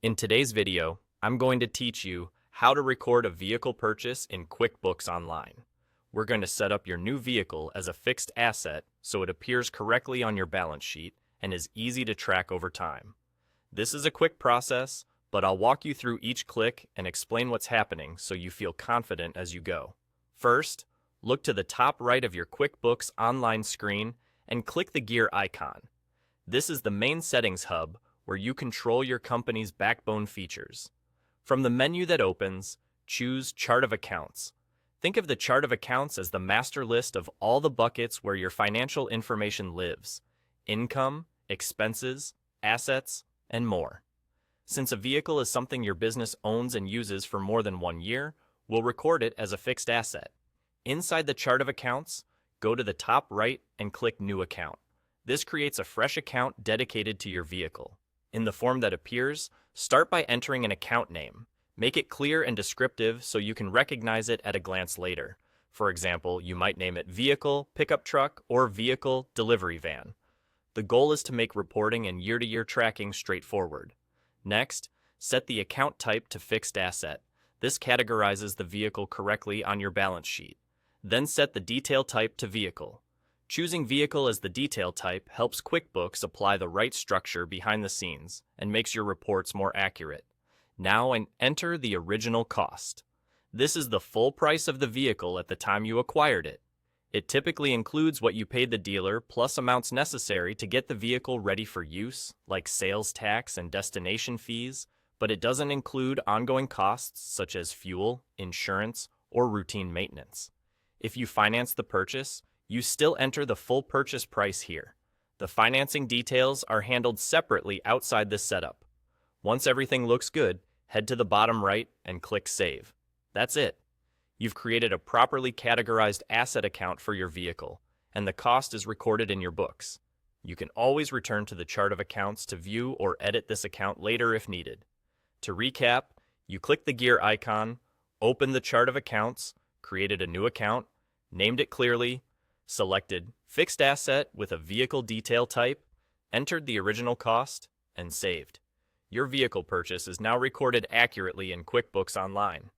In today's video, I'm going to teach you how to record a vehicle purchase in QuickBooks Online. We're going to set up your new vehicle as a fixed asset so it appears correctly on your balance sheet and is easy to track over time. This is a quick process, but I'll walk you through each click and explain what's happening so you feel confident as you go. First, look to the top right of your QuickBooks Online screen and click the gear icon. This is the main settings hub where you control your company's backbone features. From the menu that opens, choose Chart of Accounts. Think of the Chart of Accounts as the master list of all the buckets where your financial information lives: income, expenses, assets, and more. Since a vehicle is something your business owns and uses for more than 1 year, we'll record it as a fixed asset. Inside the Chart of Accounts, go to the top right and click New Account. This creates a fresh account dedicated to your vehicle. In the form that appears, start by entering an account name. Make it clear and descriptive so you can recognize it at a glance later. For example, you might name it Vehicle, Pickup Truck, or Vehicle, Delivery Van. The goal is to make reporting and year-to-year tracking straightforward. Next, set the account type to Fixed Asset. This categorizes the vehicle correctly on your balance sheet. Then set the detail type to Vehicle. Choosing Vehicle as the detail type helps QuickBooks apply the right structure behind the scenes and makes your reports more accurate. Now enter the original cost. This is the full price of the vehicle at the time you acquired it. It typically includes what you paid the dealer plus amounts necessary to get the vehicle ready for use, like sales tax and destination fees, but it doesn't include ongoing costs such as fuel, insurance, or routine maintenance. If you finance the purchase, you still enter the full purchase price here. The financing details are handled separately outside this setup. Once everything looks good, head to the bottom right and click Save. That's it. You've created a properly categorized asset account for your vehicle, and the cost is recorded in your books. You can always return to the Chart of Accounts to view or edit this account later if needed. To recap, you click the gear icon, open the Chart of Accounts, created a new account, named it clearly, selected Fixed Asset with a vehicle detail type, entered the original cost, and saved. Your vehicle purchase is now recorded accurately in QuickBooks Online.